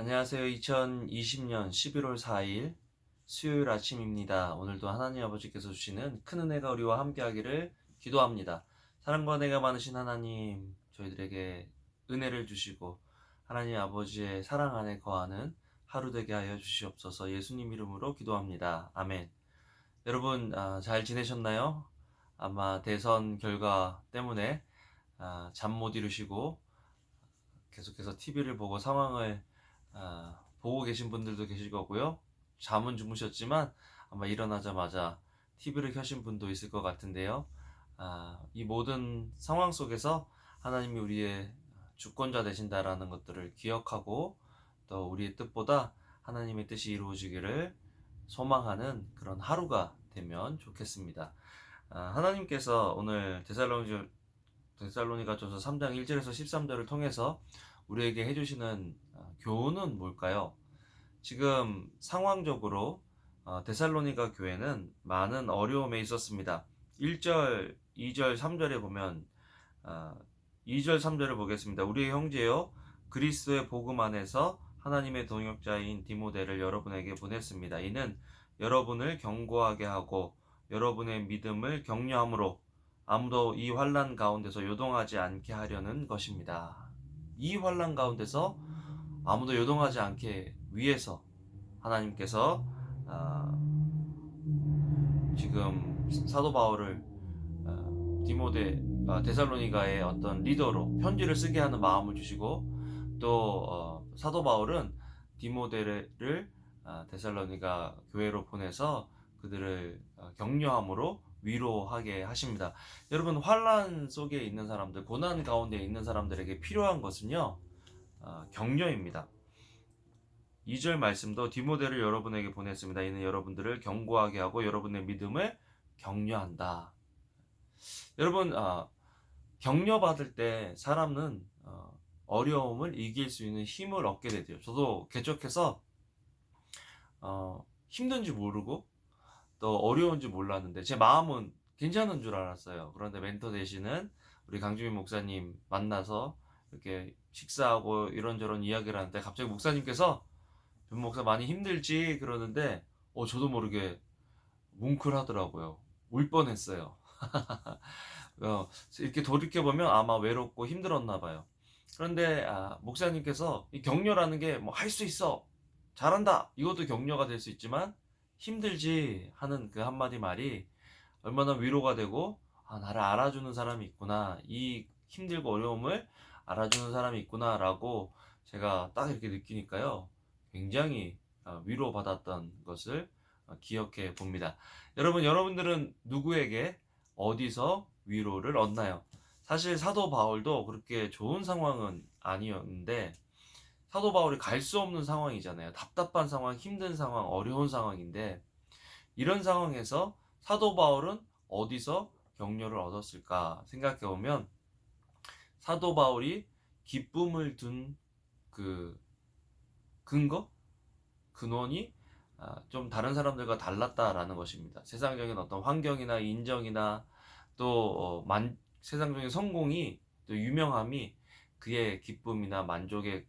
안녕하세요. 2020년 11월 4일 수요일 아침입니다. 오늘도 하나님 아버지께서 주시는 큰 은혜가 우리와 함께하기를 기도합니다. 사랑과 은혜가 많으신 하나님, 저희들에게 은혜를 주시고 하나님 아버지의 사랑 안에 거하는 하루 되게 하여 주시옵소서. 예수님 이름으로 기도합니다. 아멘. 여러분, 잘 지내셨나요? 아마 대선 결과 때문에 잠 못 이루시고 계속해서 TV를 보고 상황을 보고 계신 분들도 계실 거고요. 잠은 주무셨지만 아마 일어나자마자 TV를 켜신 분도 있을 것 같은데요. 이 모든 상황 속에서 하나님이 우리의 주권자 되신다라는 것들을 기억하고 또 우리의 뜻보다 하나님의 뜻이 이루어지기를 소망하는 그런 하루가 되면 좋겠습니다. 하나님께서 오늘 데살로니가전서 3장 1절에서 13절을 통해서 우리에게 해주시는 교훈은 뭘까요? 지금 상황적으로 데살로니가 교회는 많은 어려움에 있었습니다. 1절, 2절, 3절에 보면 2절, 3절을 보겠습니다. 우리의 형제여 그리스도의 복음 안에서 하나님의 동역자인 디모데를 여러분에게 보냈습니다. 이는 여러분을 견고하게 하고 여러분의 믿음을 격려함으로 아무도 이 환난 가운데서 요동하지 않게 하려는 것입니다. 이 환난 가운데서 아무도 요동하지 않게 위해서 하나님께서 지금 사도 바울을 데살로니가의 어떤 리더로 편지를 쓰게 하는 마음을 주시고 또 사도 바울은 디모데를 데살로니가 교회로 보내서 그들을 격려함으로 위로하게 하십니다. 여러분, 환난 속에 있는 사람들, 고난 가운데 있는 사람들에게 필요한 것은요, 격려입니다. 2절 말씀도 디모데를 여러분에게 보냈습니다. 이는 여러분들을 견고하게 하고 여러분의 믿음을 격려한다. 여러분, 격려받을 때 사람은 어려움을 이길 수 있는 힘을 얻게 되죠. 저도 개척해서 힘든지 모르고 또 어려운지 몰랐는데 제 마음은 괜찮은 줄 알았어요. 그런데 멘토 되시는 우리 강주민 목사님 만나서 이렇게 식사하고 이런저런 이야기를 하는데 갑자기 목사님께서 변 목사 많이 힘들지 그러는데 저도 모르게 뭉클하더라고요. 울 뻔했어요. 이렇게 돌이켜보면 아마 외롭고 힘들었나 봐요. 그런데 목사님께서 이 격려라는 게 뭐 할 수 있어, 잘한다, 이것도 격려가 될 수 있지만 힘들지 하는 그 한마디 말이 얼마나 위로가 되고 나를 알아주는 사람이 있구나, 이 힘들고 어려움을 알아주는 사람이 있구나 라고 제가 딱 이렇게 느끼니까요, 굉장히 위로받았던 것을 기억해 봅니다. 여러분들은 누구에게 어디서 위로를 얻나요? 사실 사도 바울도 그렇게 좋은 상황은 아니었는데 사도 바울이 갈 수 없는 상황이잖아요. 답답한 상황, 힘든 상황, 어려운 상황인데 이런 상황에서 사도 바울은 어디서 격려를 얻었을까 생각해 보면 사도 바울이 기쁨을 둔 그 근원이 좀 다른 사람들과 달랐다라는 것입니다. 세상적인 어떤 환경이나 인정이나 또 세상적인 성공이 또 유명함이 그의 기쁨이나 만족의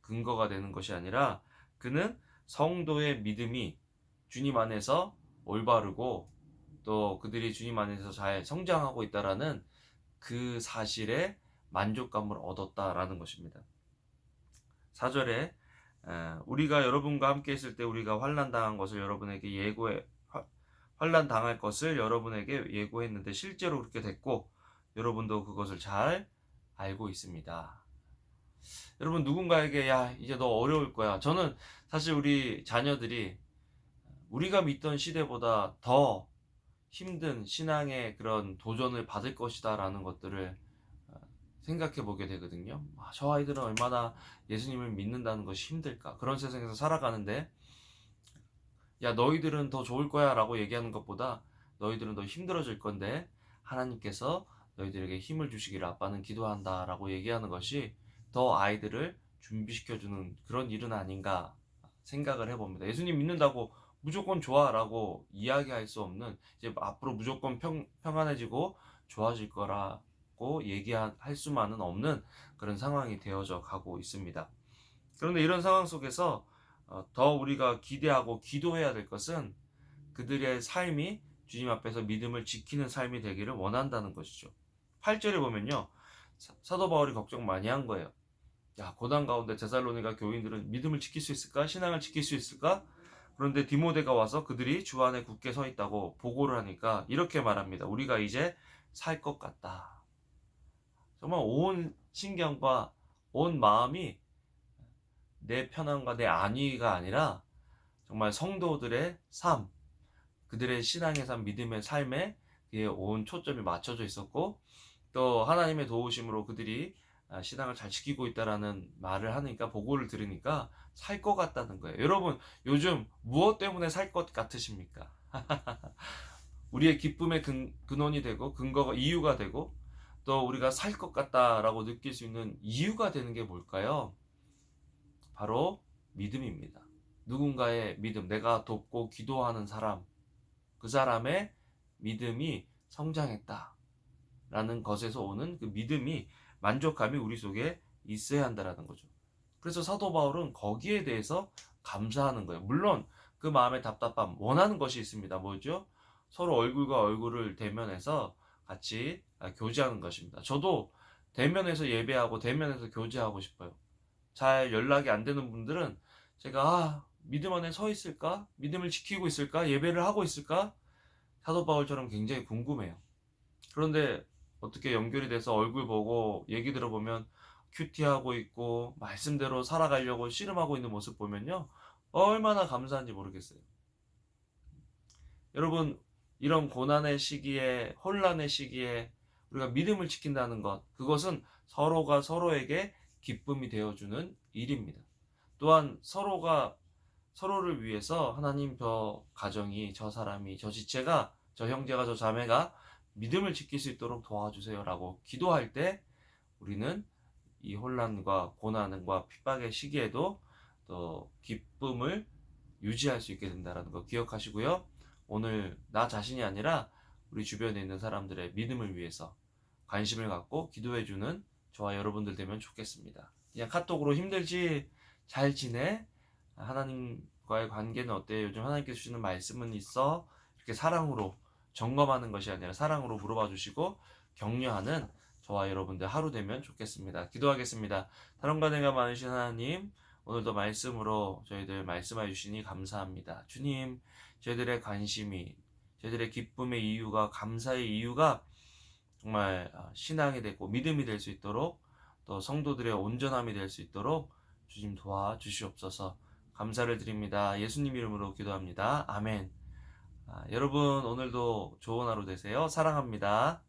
근거가 되는 것이 아니라 그는 성도의 믿음이 주님 안에서 올바르고 또 그들이 주님 안에서 잘 성장하고 있다라는 그 사실에 만족감을 얻었다라는 것입니다. 4절에 우리가 여러분과 함께 있을 때 우리가 환난 당한 것을 여러분에게 환난 당할 것을 여러분에게 예고했는데 실제로 그렇게 됐고 여러분도 그것을 잘 알고 있습니다. 여러분, 누군가에게 야, 이제 너 어려울 거야. 저는 사실 우리 자녀들이 우리가 믿던 시대보다 더 힘든 신앙의 그런 도전을 받을 것이다 라는 것들을 생각해 보게 되거든요. 저 아이들은 얼마나 예수님을 믿는다는 것이 힘들까. 그런 세상에서 살아가는데 야, 너희들은 더 좋을 거야 라고 얘기하는 것보다 너희들은 더 힘들어질 건데 하나님께서 너희들에게 힘을 주시기를 아빠는 기도한다 라고 얘기하는 것이 더 아이들을 준비시켜주는 그런 일은 아닌가 생각을 해봅니다. 예수님 믿는다고 무조건 좋아 라고 이야기할 수 없는, 이제 앞으로 무조건 평안해지고 좋아질 거라고 얘기할 수만은 없는 그런 상황이 되어져 가고 있습니다. 그런데 이런 상황 속에서 더 우리가 기대하고 기도해야 될 것은 그들의 삶이 주님 앞에서 믿음을 지키는 삶이 되기를 원한다는 것이죠. 8절에 보면요. 사도 바울이 걱정 많이 한 거예요. 야, 고난 가운데 데살로니가 교인들은 믿음을 지킬 수 있을까? 신앙을 지킬 수 있을까? 그런데 디모데가 와서 그들이 주 안에 굳게 서 있다고 보고를 하니까 이렇게 말합니다. 우리가 이제 살 것 같다. 정말 온 신경과 온 마음이 내 편안과 내 안위가 아니라 정말 성도들의 삶, 그들의 신앙의 삶, 믿음의 삶에 그의 온 초점이 맞춰져 있었고, 또 하나님의 도우심으로 그들이 신앙을 잘 지키고 있다라는 말을 하니까, 보고를 들으니까 살 것 같다는 거예요. 여러분, 요즘 무엇 때문에 살 것 같으십니까? 우리의 기쁨의 근원이 되고 근거가 이유가 되고, 또 우리가 살 것 같다라고 느낄 수 있는 이유가 되는 게 뭘까요? 바로 믿음입니다. 누군가의 믿음, 내가 돕고 기도하는 사람, 그 사람의 믿음이 성장했다 라는 것에서 오는 그 믿음이, 만족감이 우리 속에 있어야 한다라는 거죠. 그래서 사도 바울은 거기에 대해서 감사하는 거예요. 물론 그 마음의 답답함, 원하는 것이 있습니다. 뭐죠? 서로 얼굴과 얼굴을 대면해서 같이 교제하는 것입니다. 저도 대면해서 예배하고 대면해서 교제하고 싶어요. 잘 연락이 안 되는 분들은 제가 믿음 안에 서 있을까? 믿음을 지키고 있을까? 예배를 하고 있을까? 사도 바울처럼 굉장히 궁금해요. 그런데 어떻게 연결이 돼서 얼굴 보고 얘기 들어보면 큐티하고 있고 말씀대로 살아가려고 씨름하고 있는 모습 보면요, 얼마나 감사한지 모르겠어요. 여러분, 이런 고난의 시기에, 혼란의 시기에 우리가 믿음을 지킨다는 것, 그것은 서로가 서로에게 기쁨이 되어주는 일입니다. 또한 서로가 서로를 위해서 하나님, 저 가정이, 저 사람이, 저 지체가, 저 형제가, 저 자매가 믿음을 지킬 수 있도록 도와주세요 라고 기도할 때 우리는 이 혼란과 고난과 핍박의 시기에도 또 기쁨을 유지할 수 있게 된다는 거 기억하시고요. 오늘 나 자신이 아니라 우리 주변에 있는 사람들의 믿음을 위해서 관심을 갖고 기도해주는 저와 여러분들 되면 좋겠습니다. 그냥 카톡으로 힘들지? 잘 지내? 하나님과의 관계는 어때? 요즘 하나님께서 주시는 말씀은 있어? 이렇게 사랑으로 점검하는 것이 아니라 사랑으로 물어봐 주시고 격려하는 저와 여러분들 하루 되면 좋겠습니다. 기도하겠습니다. 사랑과 은혜가 많으신 하나님, 오늘도 말씀으로 저희들 말씀해 주시니 감사합니다. 주님, 저희들의 관심이, 저희들의 기쁨의 이유가, 감사의 이유가 정말 신앙이 되고 믿음이 될 수 있도록, 또 성도들의 온전함이 될 수 있도록 주님 도와주시옵소서. 감사를 드립니다. 예수님 이름으로 기도합니다. 아멘. 여러분, 오늘도 좋은 하루 되세요. 사랑합니다.